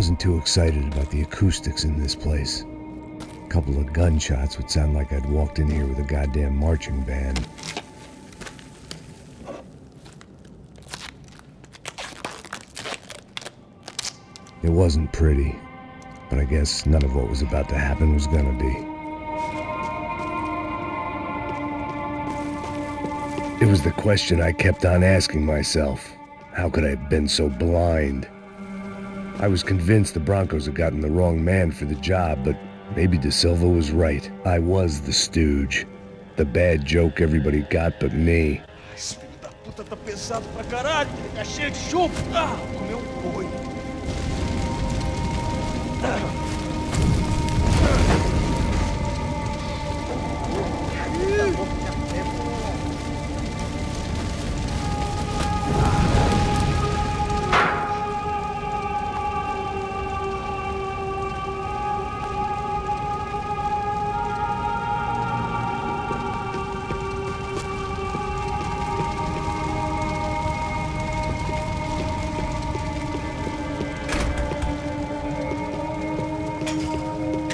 wasn't too excited about the acoustics in this place. A couple of gunshots would sound like I'd walked in here with a goddamn marching band. It wasn't pretty, but I guess none of what was about to happen was gonna be. It was the question I kept on asking myself. How could I have been so blind? I was convinced the Broncos had gotten the wrong man for the job, but maybe De Silva was right. I was the stooge. The bad joke everybody got but me. Esse filho da puta tá pesado pra caralho, tá cheio de chumbo. Ah, comeu boi.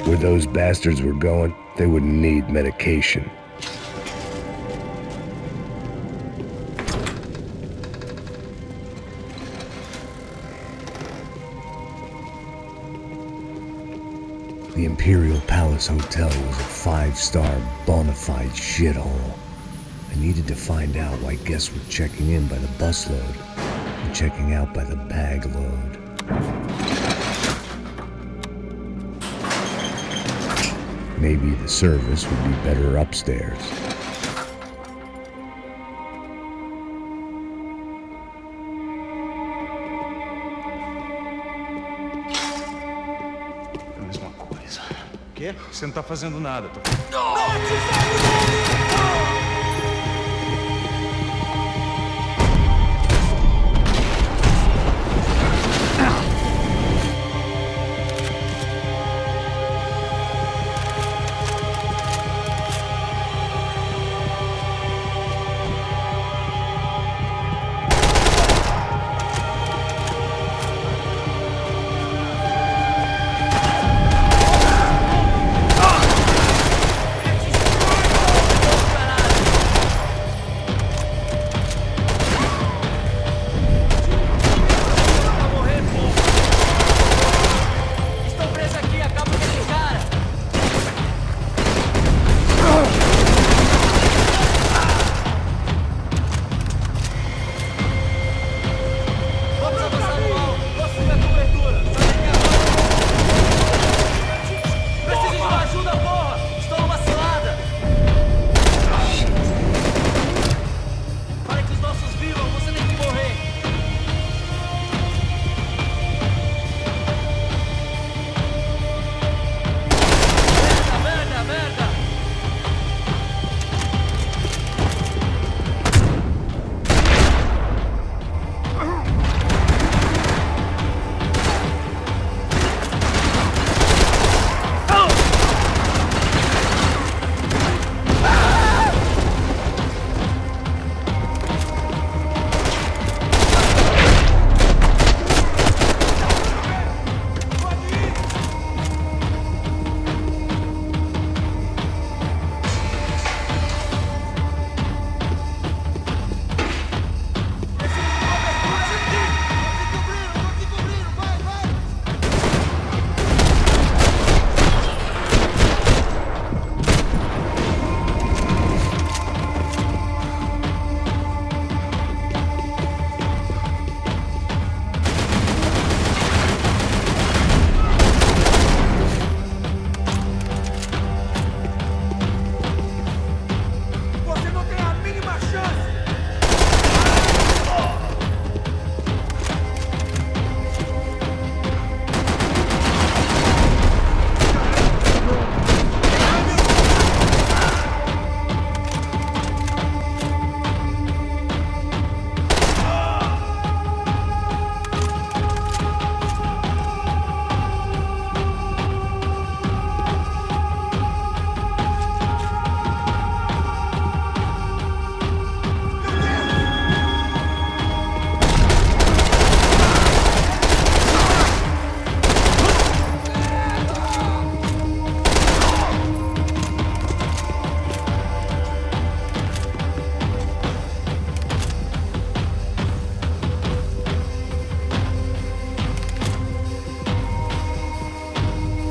Where those bastards were going, they wouldn't need medication. The Imperial Palace Hotel was a 5-star bona fide shithole. I needed to find out why guests were checking in by the busload and checking out by the bag load. Maybe the service would be better upstairs. É a mesma coisa. O quê? Você não tá fazendo nada.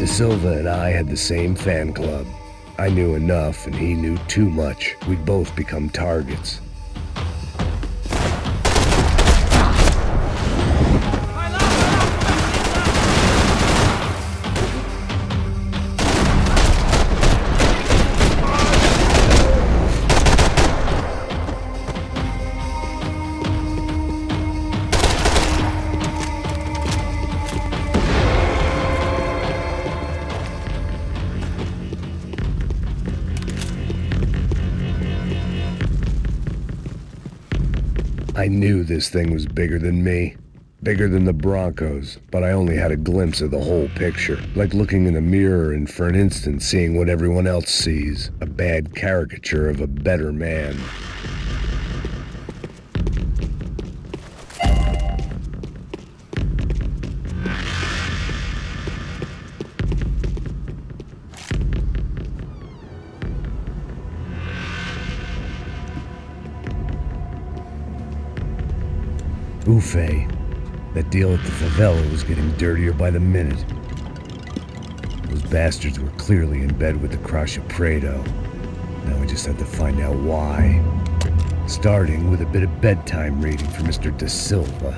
Silva and I had the same fan club. I knew enough and he knew too much. We'd both become targets. I knew this thing was bigger than me, bigger than the Broncos, but I only had a glimpse of the whole picture, like looking in a mirror and for an instant seeing what everyone else sees, a bad caricature of a better man. Buffet. That deal at the favela was getting dirtier by the minute. Those bastards were clearly in bed with the Crusher Prado. Now we just had to find out why. Starting with a bit of bedtime reading for Mr. De Silva.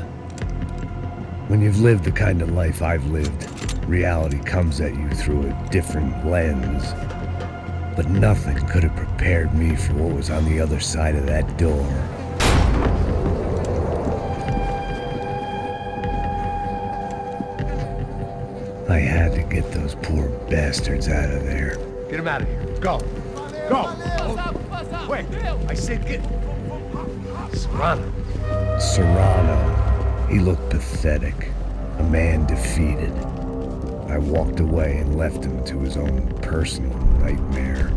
When you've lived the kind of life I've lived, reality comes at you through a different lens. But nothing could have prepared me for what was on the other side of that door. I had to get those poor bastards out of there. Get him out of here. Go. Go. Wait. I said get... Serrano. Serrano. He looked pathetic. A man defeated. I walked away and left him to his own personal nightmare.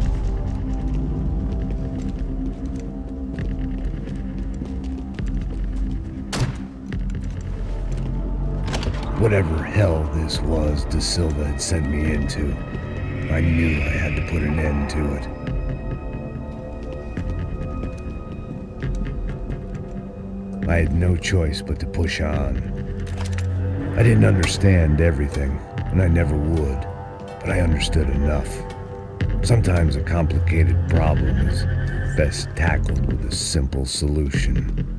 Whatever hell this was De Silva had sent me into, I knew I had to put an end to it. I had no choice but to push on. I didn't understand everything, and I never would, but I understood enough. Sometimes a complicated problem is best tackled with a simple solution.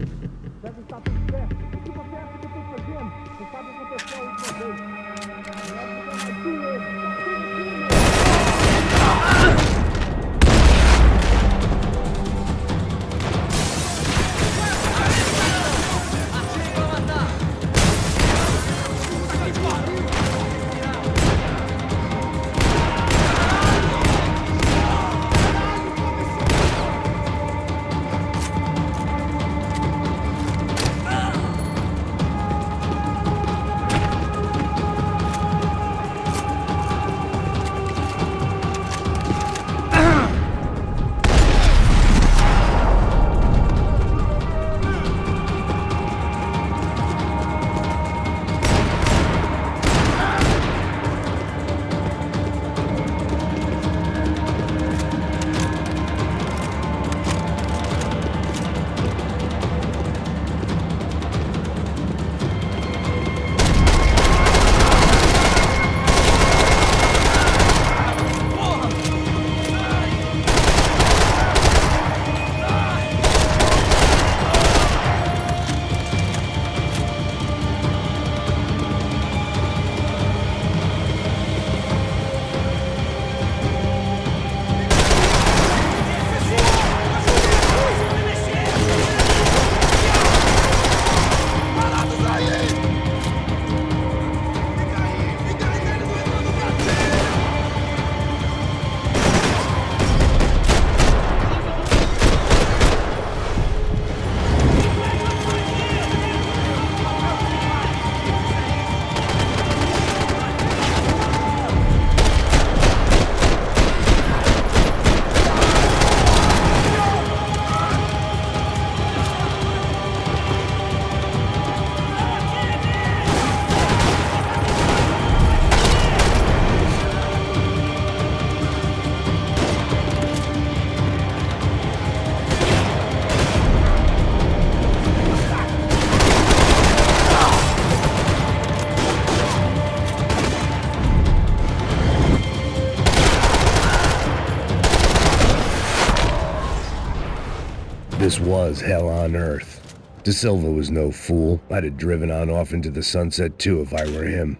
This was hell on earth. De Silva was no fool. I'd have driven on off into the sunset too if I were him.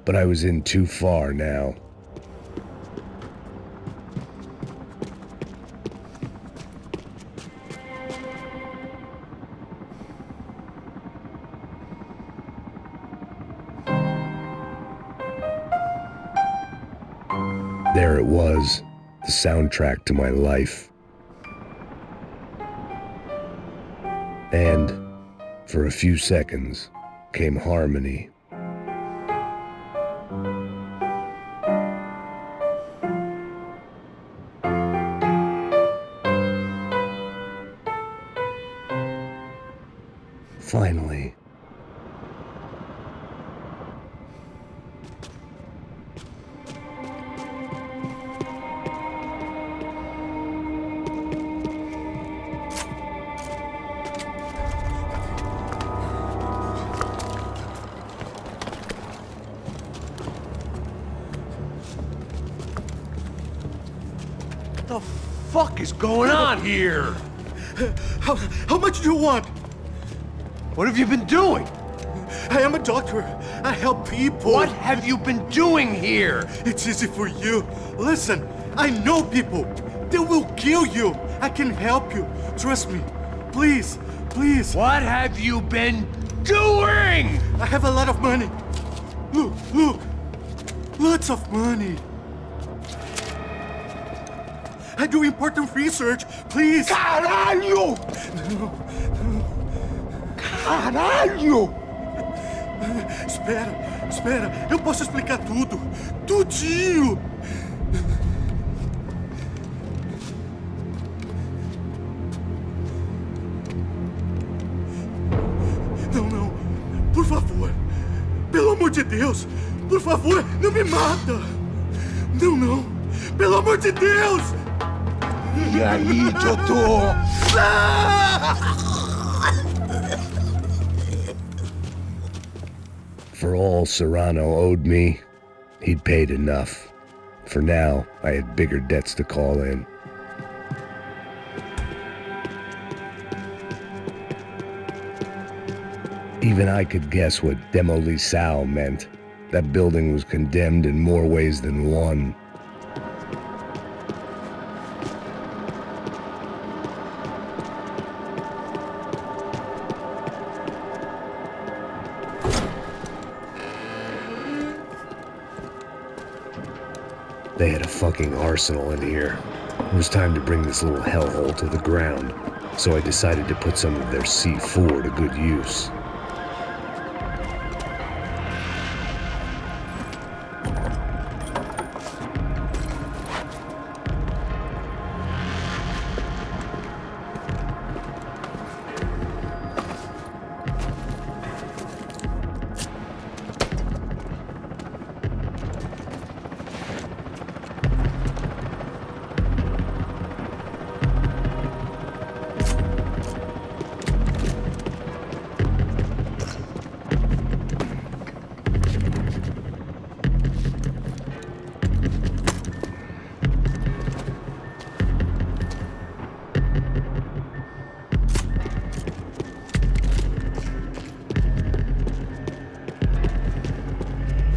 But I was in too far now. There it was, the soundtrack to my life. And, for a few seconds, came harmony. Finally. What the fuck is going on here? How much do you want? What have you been doing? I am a doctor. I help people. What have you been doing here? It's easy for you. Listen, I know people. They will kill you. I can help you. Trust me. Please, please. What have you been doing? I have a lot of money. Look, look. Lots of money. I do important research. Please. Caralho! Caralho! Espera. Eu posso explicar tudo. Tudinho. Não. Por favor. Pelo amor de Deus. Por favor, não me mata. Não. Pelo amor de Deus. E aí, doutor? For all Serrano owed me, he'd paid enough. For now, I had bigger debts to call in. Even I could guess what Demolição meant. That building was condemned in more ways than one. They had a fucking arsenal in here. It was time to bring this little hellhole to the ground, so I decided to put some of their C4 to good use.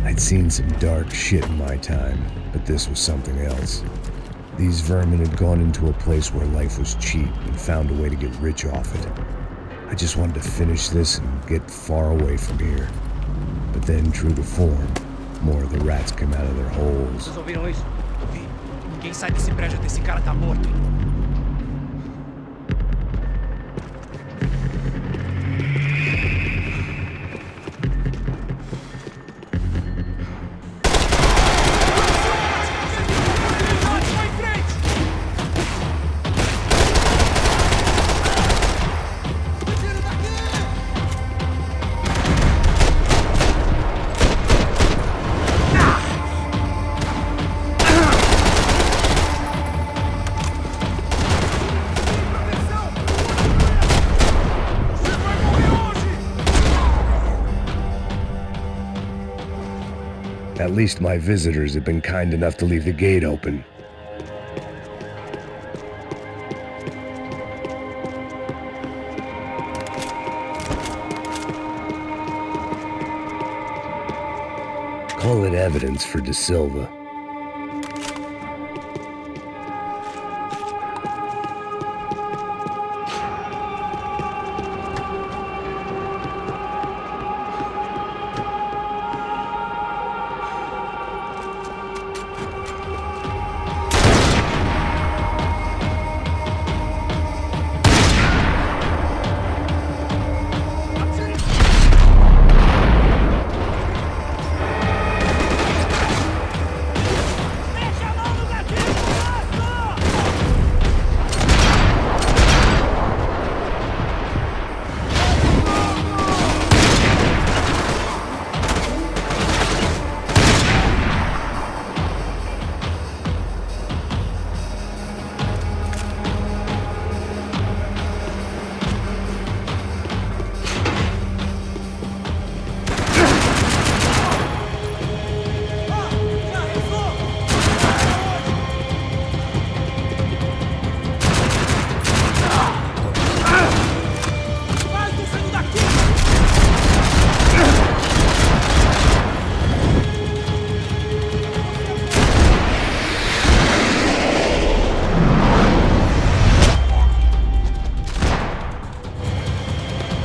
I'd seen some dark shit in my time, but this was something else. These vermin had gone into a place where life was cheap and found a way to get rich off it. I just wanted to finish this and get far away from here. But then, true to form, more of the rats came out of their holes. Vocês ouviram isso? Vi. Quem sai desse prédio desse cara tá morto. At least my visitors had been kind enough to leave the gate open. Call it evidence for De Silva.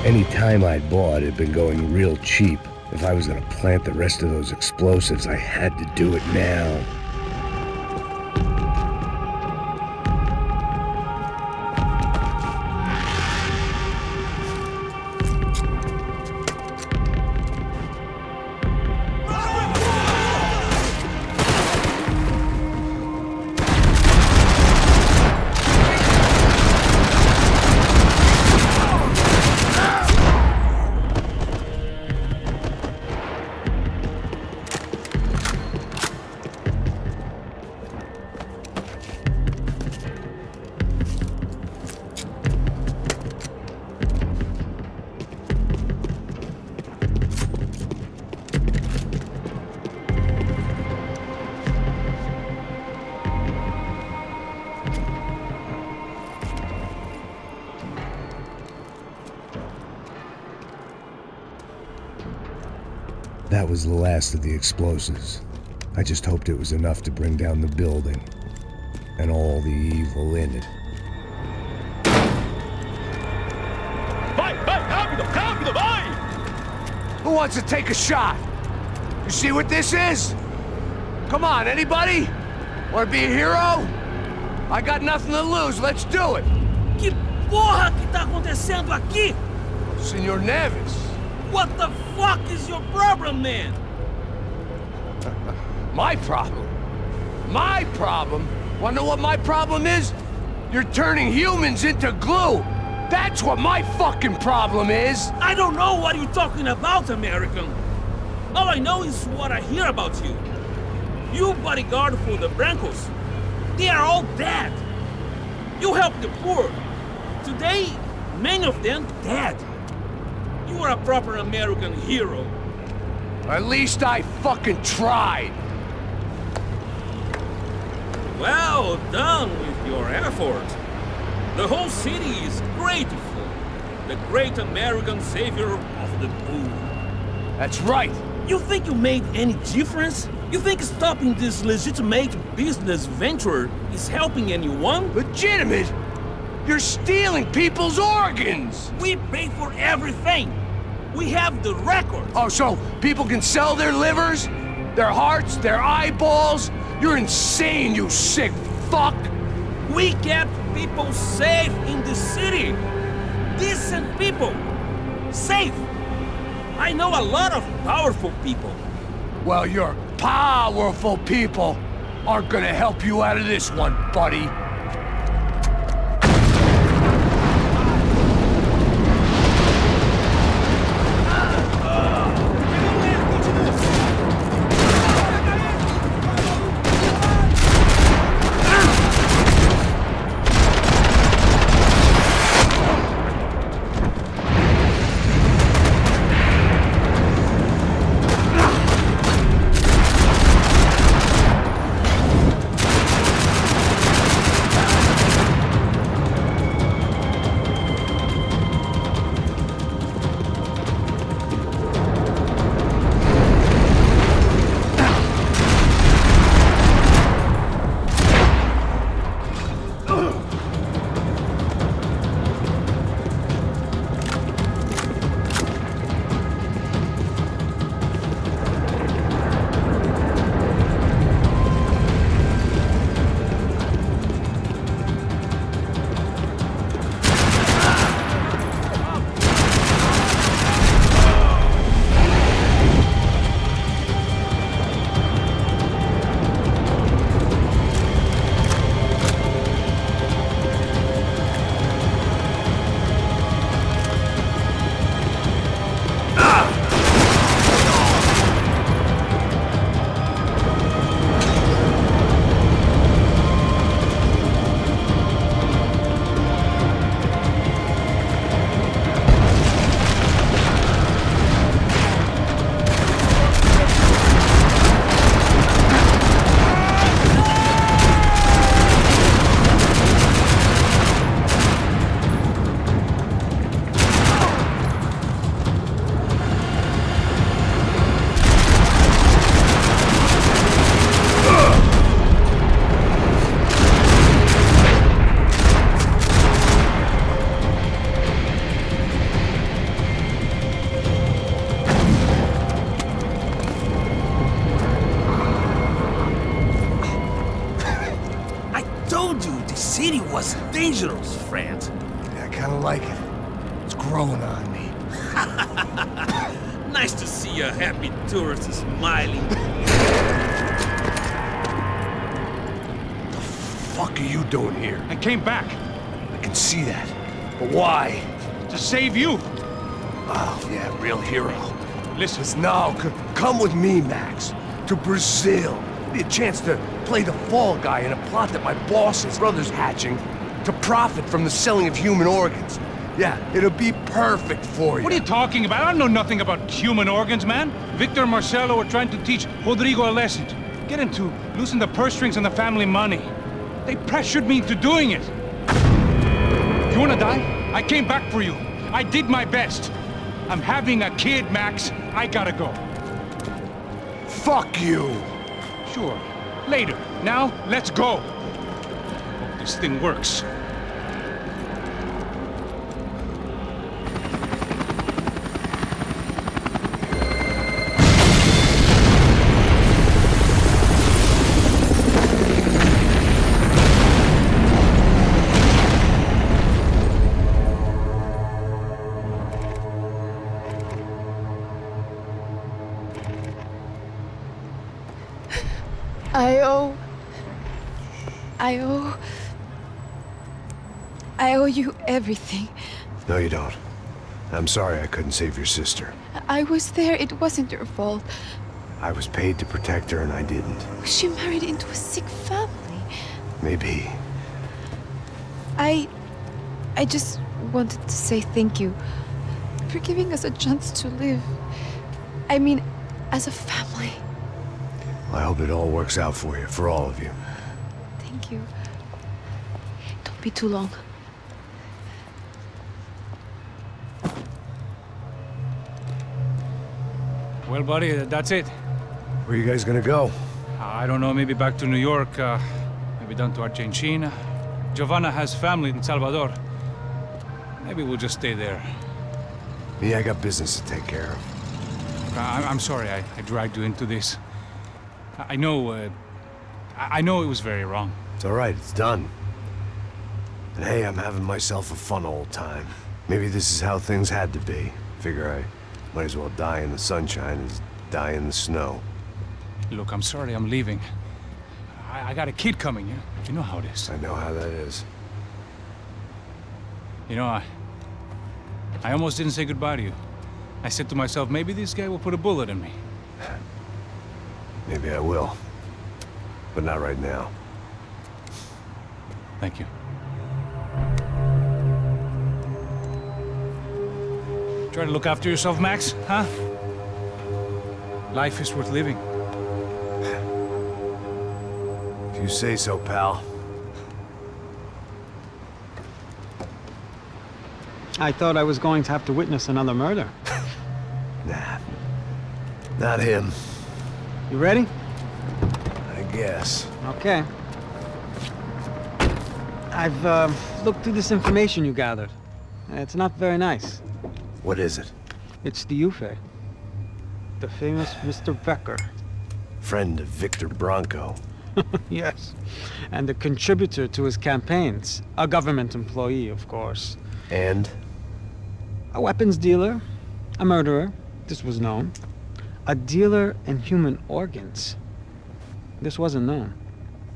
Any time I'd bought had been going real cheap. If I was gonna plant the rest of those explosives, I had to do it now. That was the last of the explosives. I just hoped it was enough to bring down the building and all the evil in it. Vai, rápido, rápido, vai! Who wants to take a shot? You see what this is? Come on, anybody? Want to be a hero? I got nothing to lose, let's do it! Que porra que tá acontecendo aqui? Senor Neves. What the fuck is your problem, man? My problem? My problem? Wanna know what my problem is? You're turning humans into glue! That's what my fucking problem is! I don't know what you're talking about, American. All I know is what I hear about you. You bodyguard for the Brancos. They are all dead. You help the poor. Today, many of them dead. You are a proper American hero. At least I fucking tried. Well done with your effort. The whole city is grateful. The great American savior of the poor. That's right. You think you made any difference? You think stopping this legitimate business venture is helping anyone? Legitimate? You're stealing people's organs! We pay for everything. We have the records. Oh, so people can sell their livers? Their hearts? Their eyeballs? You're insane, you sick fuck! We kept people safe in the city. Decent people. Safe. I know a lot of powerful people. Well, your powerful people aren't gonna help you out of this one, buddy. was dangerous, friend. Yeah, I kinda like it. It's growing on me. Nice to see a happy tourist smiling. What the fuck are you doing here? I came back I can see that. But why? to save you. Oh, yeah, real hero. Listen, No, come with me, Max. To Brazil. Be a chance to play the fall guy in a plot that my boss's brother's hatching to profit from the selling of human organs. Yeah, it'll be perfect for you. what are you talking about? I know nothing about human organs, man. Victor and Marcelo are trying to teach Rodrigo a lesson. Get him to loosen the purse strings on the family money. They pressured me into doing it. You wanna die? I came back for you. I did my best. I'm having a kid, Max. I gotta go. Fuck you! Sure. Later. Now, let's go. Hope this thing works. I owe you everything. No, you don't. I'm sorry I couldn't save your sister. I was there. It wasn't your fault. I was paid to protect her and I didn't. She married into a sick family. Maybe. I just wanted to say thank you for giving us a chance to live. I mean, as a family. I hope it all works out for you, for all of you. Thank you. Don't be too long. Well, buddy, that's it. Where are you guys gonna go? I don't know, maybe back to New York, maybe down to Argentina. Giovanna has family in Salvador. Maybe we'll just stay there. Me, I got business to take care of. I'm sorry I dragged you into this. I know it was very wrong. It's all right, it's done. And hey, I'm having myself a fun old time. Maybe this is how things had to be. Figure I might as well die in the sunshine as die in the snow. Look, I'm sorry I'm leaving. I got a kid coming, you know how it is. I know how that is. You know, I almost didn't say goodbye to you. I said to myself, maybe this guy will put a bullet in me. Maybe I will. But not right now. Thank you. Try to look after yourself, Max, huh? Life is worth living. If you say so, pal. I thought I was going to have to witness another murder. Nah. Not him, You ready? I guess. Okay. I've looked through this information you gathered. It's not very nice. What is it? It's the Ufe. The famous Mr. Becker. Friend of Victor Bronco. Yes. And a contributor to his campaigns. A government employee, of course. And? A weapons dealer. A murderer. This was known. A dealer in human organs. This wasn't known.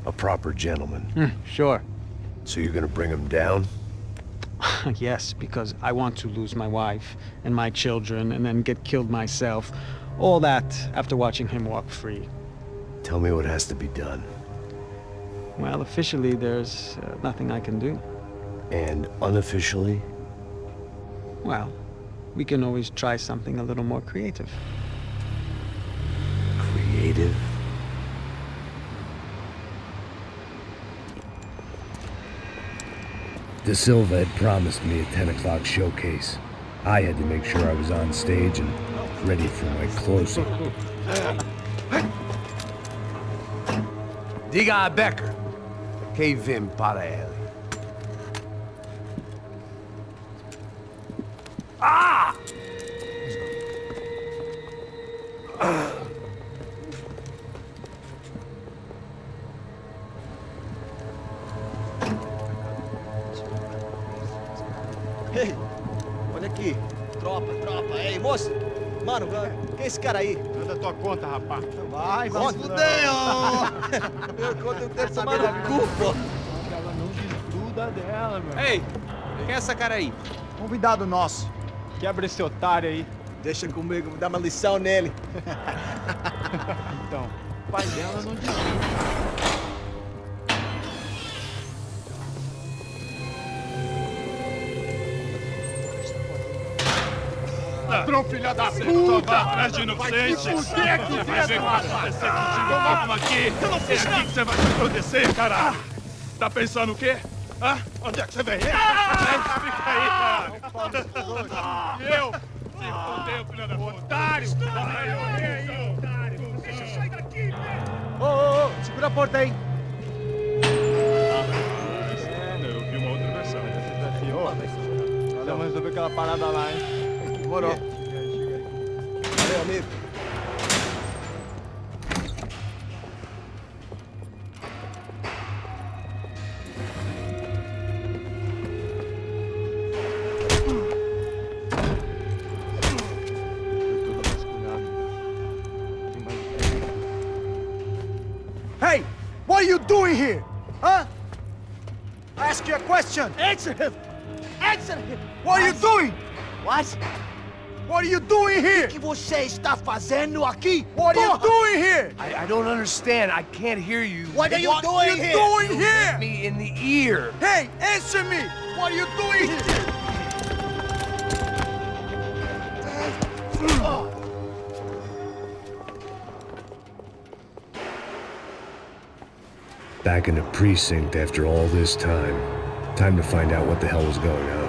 A proper gentleman. Sure. So you're gonna bring him down? Yes, because I want to lose my wife and my children and then get killed myself. All that after watching him walk free. Tell me what has to be done. Well, officially, there's nothing I can do. And unofficially? Well, we can always try something a little more creative. Creative? De Silva had promised me a 10 o'clock showcase. I had to make sure I was on stage and ready for my closing. Diga a Becker. Que vim para ele. Ah! Olha aqui. Tropa. Ei, moço. Mano, quem é esse cara aí? Manda tua conta, rapaz. Vai, fudeu! Meu conta eu tenho que tomar no cu, pô. Ela não desgruda dela, meu. Ei, quem é essa cara aí? Convidado nosso. Quebra esse otário aí. Deixa comigo, vou dar uma lição nele. Então, o pai dela não desgruda. Ladrão, filha da puta! Vai atrás de inocentes! Vai ver o que vai acontecer contigo mesmo aqui! É aqui que você vai se acontecer, cara! Tá pensando o quê? Hã? Onde é que você vem? Fica aí, cara! E eu? Se fodeu, filha da puta! Otário! Aí, otário! Deixa eu sair daqui, velho! Ô, segura a porta aí. Eu vi uma outra versão. Vamos resolver aquela parada lá, hein? Demorou. Valeu, amigo. Hey! What are you doing here? Huh? I ask you a question. Answer him! Answer him! What are you doing? What? What are you doing here? O que você está fazendo aqui? What are you doing here? I don't understand. I can't hear you. What are you doing here? You hit me in the ear. Hey, answer me! What are you doing here? Back in the precinct after all this time. Time to find out what the hell was going on.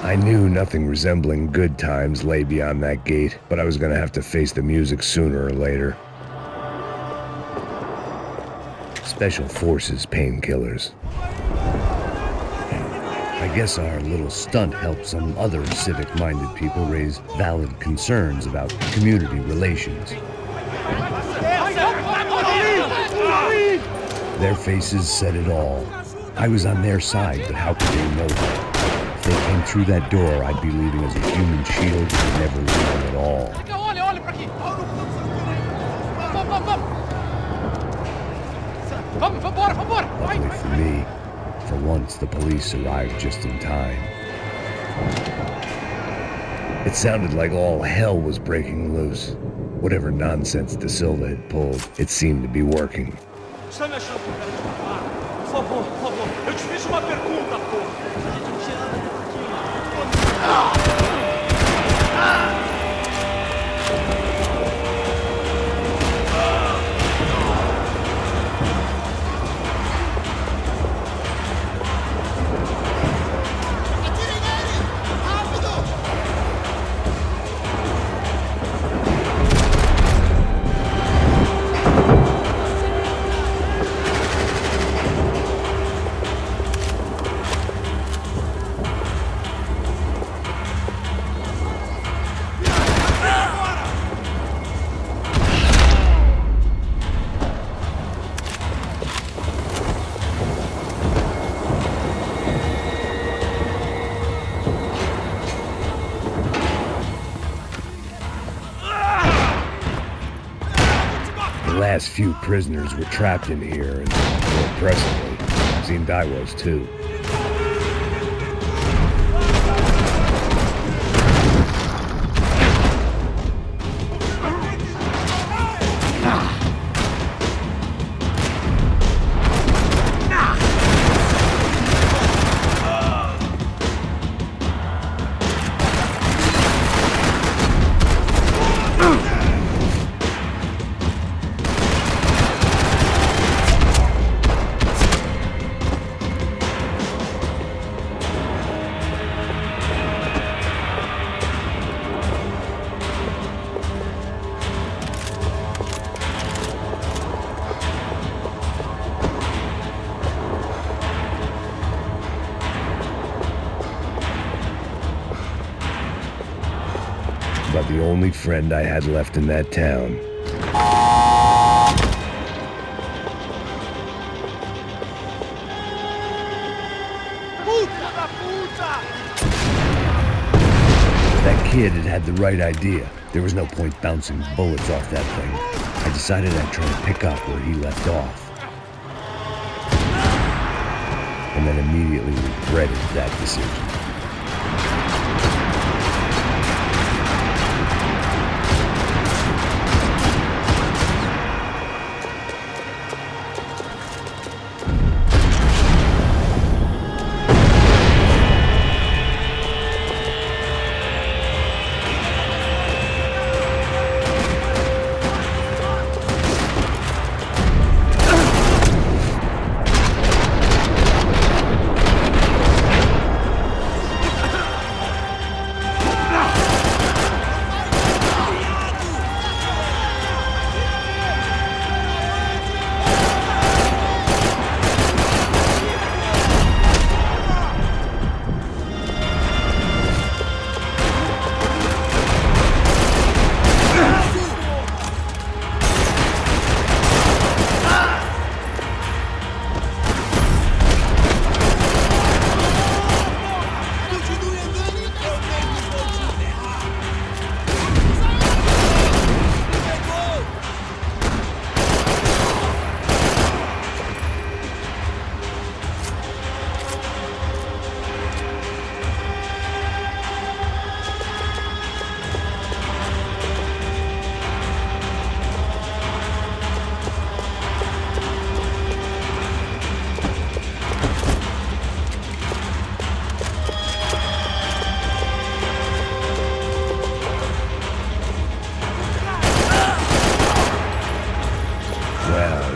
I knew nothing resembling good times lay beyond that gate, but I was gonna have to face the music sooner or later. Special Forces painkillers. I guess our little stunt helped some other civic-minded people raise valid concerns about community relations. Their faces said it all. I was on their side, but how could they know that? If they came through that door, I'd be leaving as a human shield and never leaving at all. Luckily for me, for once the police arrived just in time. It sounded like all hell was breaking loose. Whatever nonsense De Silva had pulled, it seemed to be working. Está me achando que eu quero te matar? Por favor. Eu te fiz uma pergunta, porra. A gente não tinha nada aqui. The last few prisoners were trapped in here, and more impressively, seemed I was too. about the only friend I had left in that town. That kid had the right idea. There was no point bouncing bullets off that thing. I decided I'd try to pick up where he left off. And then immediately regretted that decision.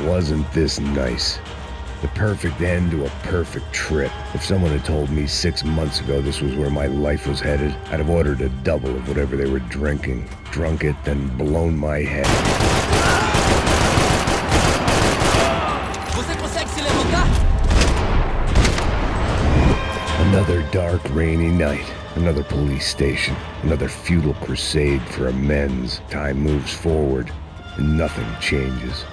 Wasn't this nice? The perfect end to a perfect trip. If someone had told me 6 months ago this was where my life was headed, I'd have ordered a double of whatever they were drinking, drunk it, then blown my head. Você consegue se levantar? Another dark, rainy night. Another police station. Another futile crusade for amends. Time moves forward, and nothing changes.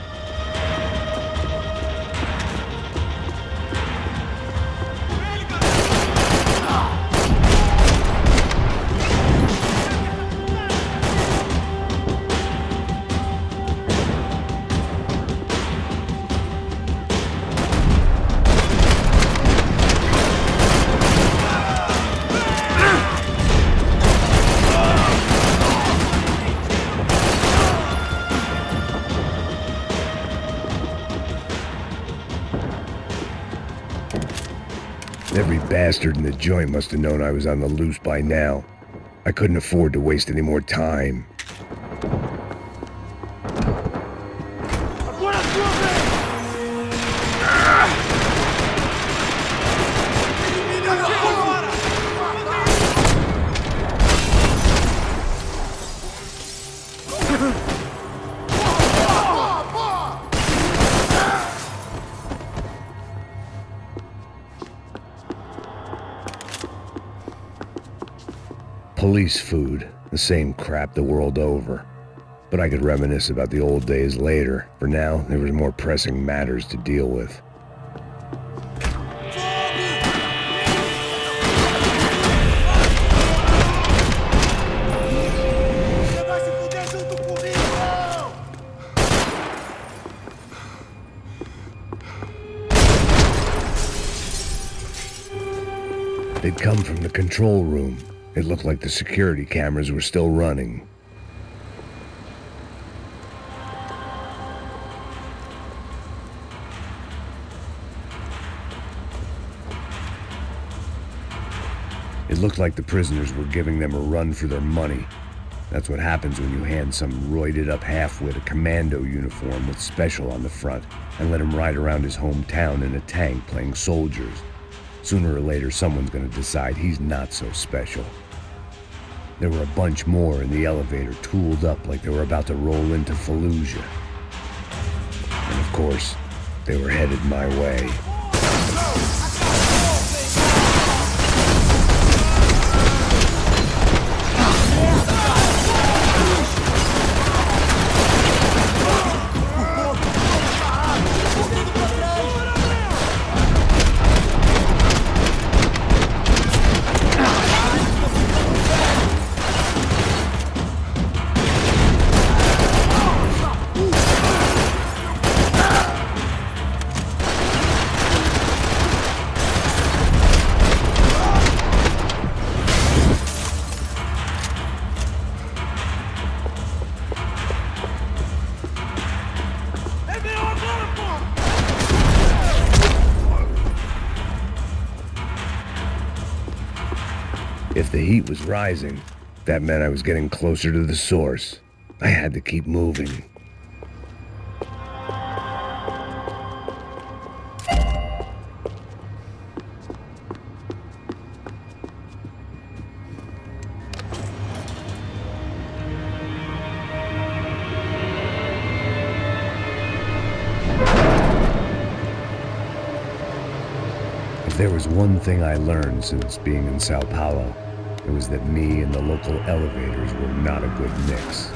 Every bastard in the joint must have known I was on the loose by now. I couldn't afford to waste any more time. Police food, the same crap the world over. But I could reminisce about the old days later. For now, there was more pressing matters to deal with. They'd come from the control room. It looked like the security cameras were still running. It looked like the prisoners were giving them a run for their money. That's what happens when you hand some roided-up halfwit a commando uniform with special on the front and let him ride around his hometown in a tank playing soldiers. Sooner or later, someone's gonna decide he's not so special. There were a bunch more in the elevator, tooled up like they were about to roll into Fallujah. And of course, they were headed my way. If the heat was rising, that meant I was getting closer to the source. I had to keep moving. If there was one thing I learned since being in São Paulo, it was that me and the local elevators were not a good mix.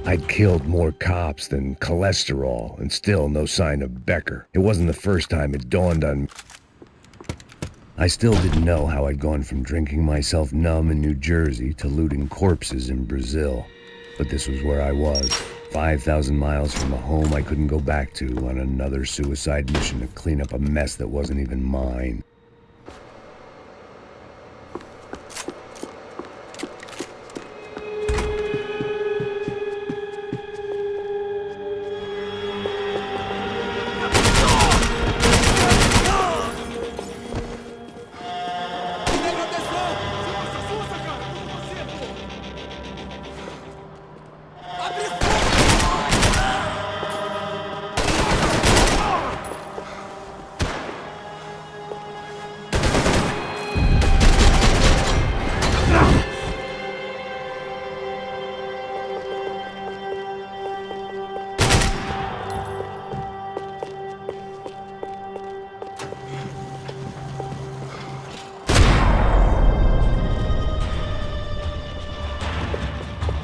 I'd killed more cops than cholesterol, and still no sign of Becker. It wasn't the first time it dawned on me. I still didn't know how I'd gone from drinking myself numb in New Jersey to looting corpses in Brazil. But this was where I was, 5,000 miles from a home I couldn't go back to, on another suicide mission to clean up a mess that wasn't even mine.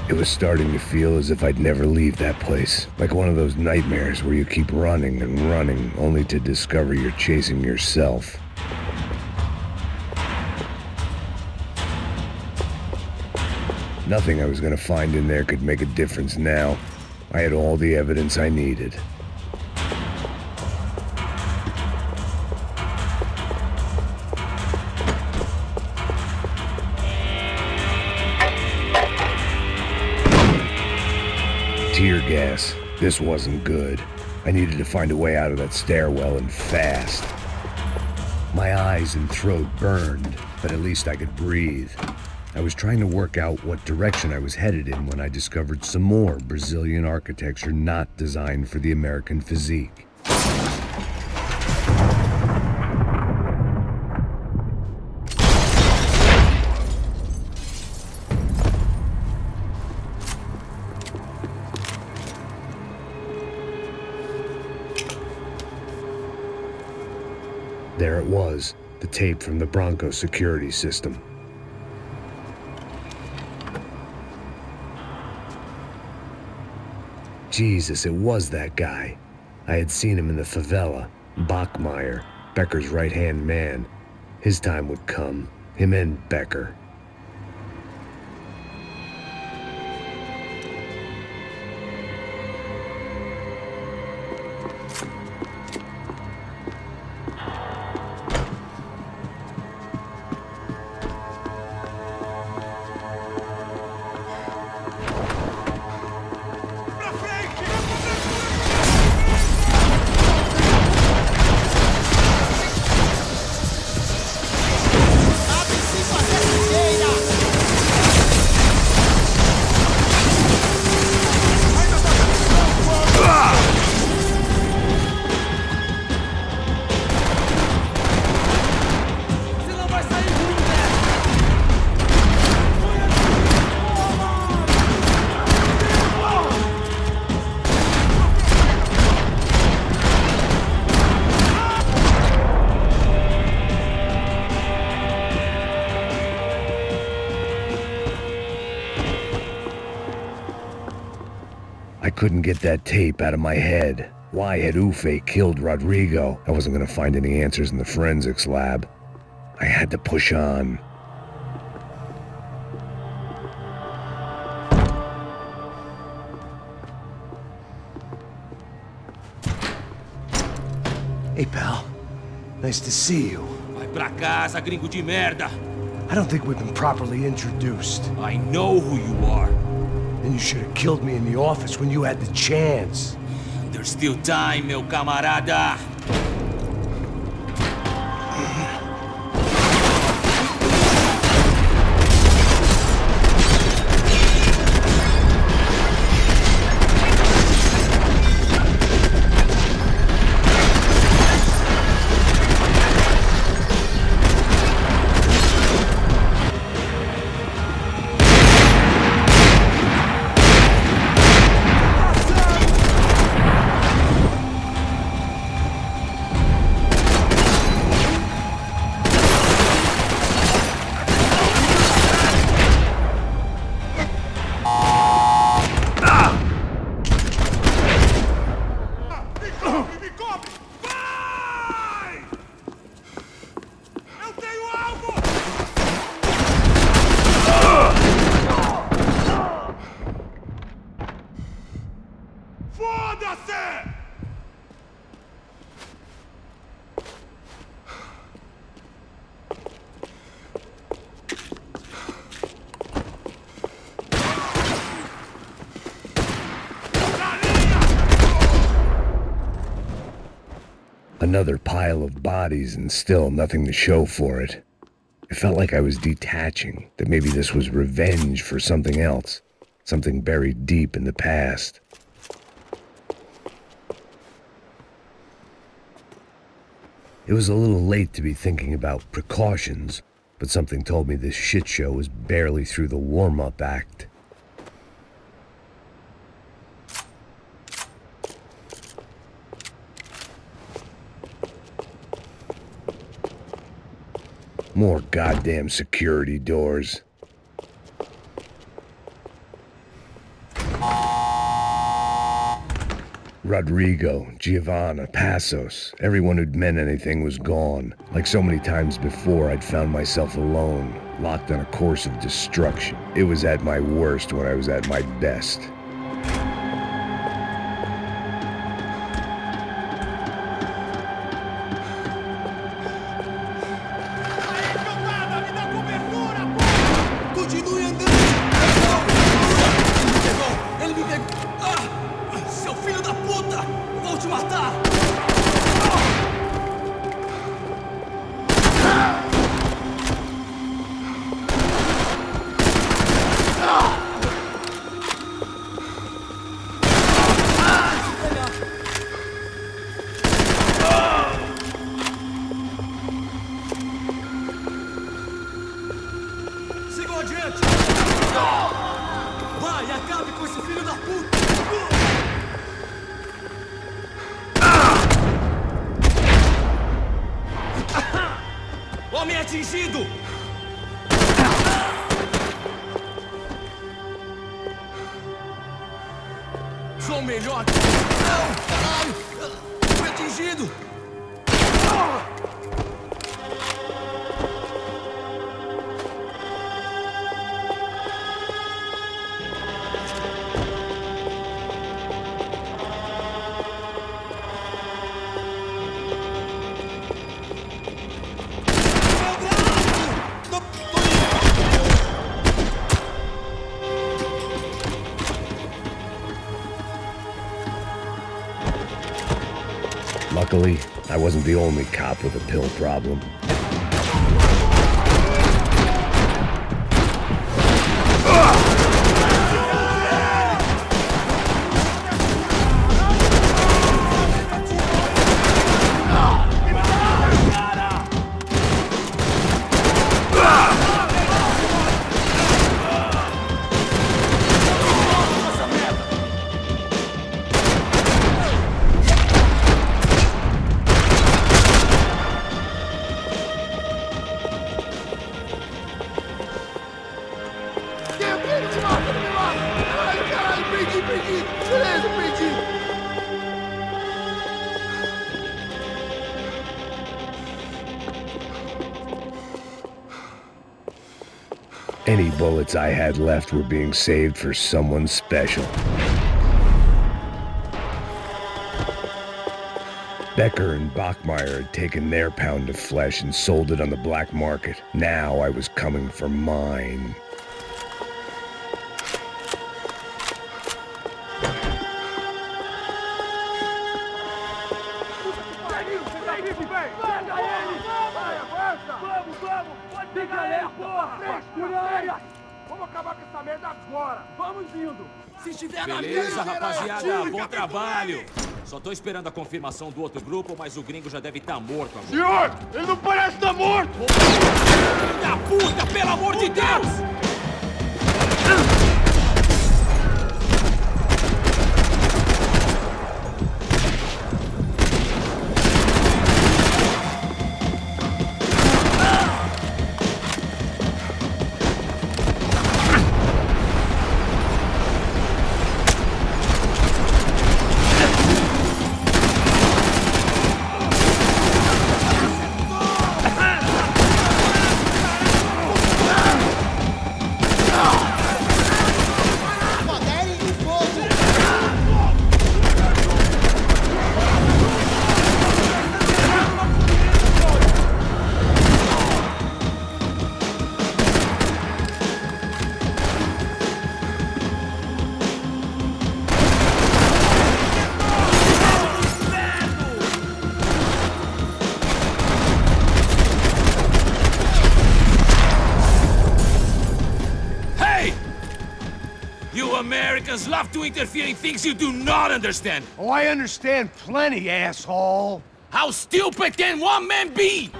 It was starting to feel as if I'd never leave that place. Like one of those nightmares where you keep running and running, only to discover you're chasing yourself. Nothing I was gonna find in there could make a difference now. I had all the evidence I needed. Tear gas. This wasn't good. I needed to find a way out of that stairwell, and fast. My eyes and throat burned, but at least I could breathe. I was trying to work out what direction I was headed in when I discovered some more Brazilian architecture not designed for the American physique. There it was, the tape from the Bronco security system. Jesus, it was that guy. I had seen him in the favela. Bachmeyer, Becker's right-hand man. His time would come. Him and Becker. couldn't get that tape out of my head. Why had Ufe killed Rodrigo? I wasn't gonna find any answers in the forensics lab. I had to push on. Hey, pal. Nice to see you. Vai pra casa, gringo de merda. I don't think we've been properly introduced. I know who you are. Then you should have killed me in the office when you had the chance. There's still time, meu camarada. Another pile of bodies and still nothing to show for it. It felt like I was detaching, that maybe this was revenge for something else, something buried deep in the past. It was a little late to be thinking about precautions, but something told me this shit show was barely through the warm-up act. More goddamn security doors. Rodrigo, Giovanna, Passos, everyone who'd meant anything was gone. Like so many times before, I'd found myself alone, locked on a course of destruction. It was at my worst when I was at my best. Homem atingido! Sou o melhor! Não! Caralho! Fui atingido! Luckily, I wasn't the only cop with a pill problem. Any bullets I had left were being saved for someone special. Becker and Bachmeyer had taken their pound of flesh and sold it on the black market. Now I was coming for mine. Beleza, rapaziada, bom trabalho. Só tô esperando a confirmação do outro grupo, mas o gringo já deve estar morto agora. Senhor, ele não parece estar morto! Filho da puta, pelo amor de Deus! Americans love to interfere in things you do not understand. Oh, I understand plenty, asshole. How stupid can one man be?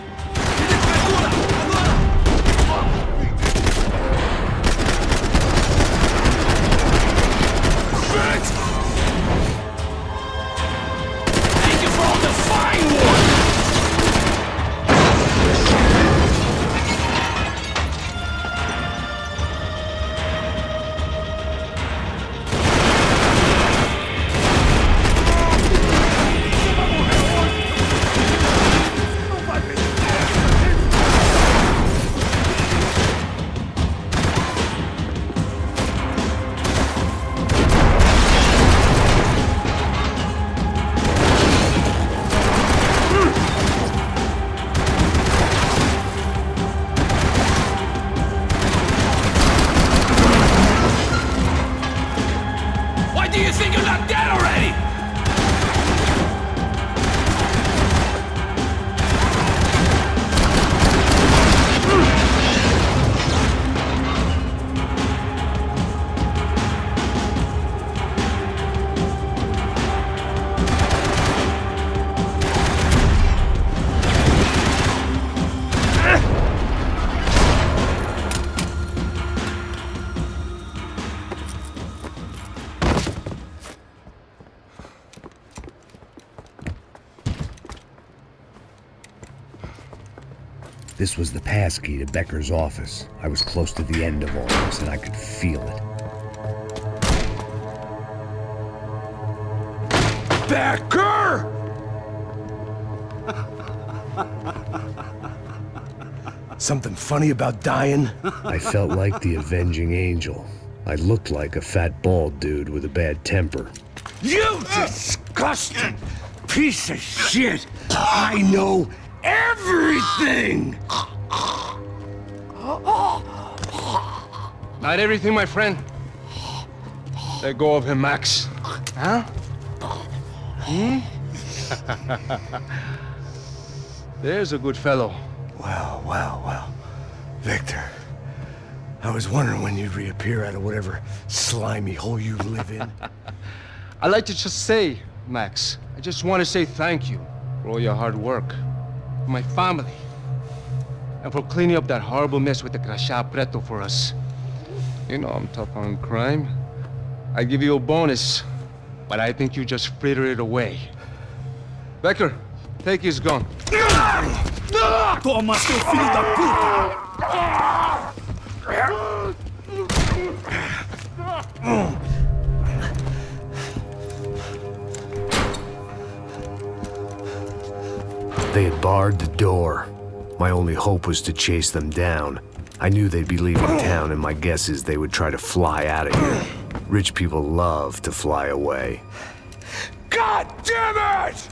Thank you for all the fine work. Do you think you're not dead already? This was the passkey to Becker's office. I was close to the end of all this, and I could feel it. Becker! Something funny about dying? I felt like the avenging angel. I looked like a fat bald dude with a bad temper. You disgusting piece of shit! I know everything! Not everything, my friend. Let go of him, Max. Huh? There's a good fellow. Well. Victor, I was wondering when you'd reappear out of whatever slimy hole you live in. I'd like to just say, Max, I just want to say thank you for all your hard work, for my family, and for cleaning up that horrible mess with the Crachá Preto for us. You know I'm tough on crime. I give you a bonus, but I think you just frittered it away. Becker, take his gun. Toma, seu filho da puta! They had barred the door. My only hope was to chase them down. I knew they'd be leaving town, and my guess is they would try to fly out of here. Rich people love to fly away. God damn it!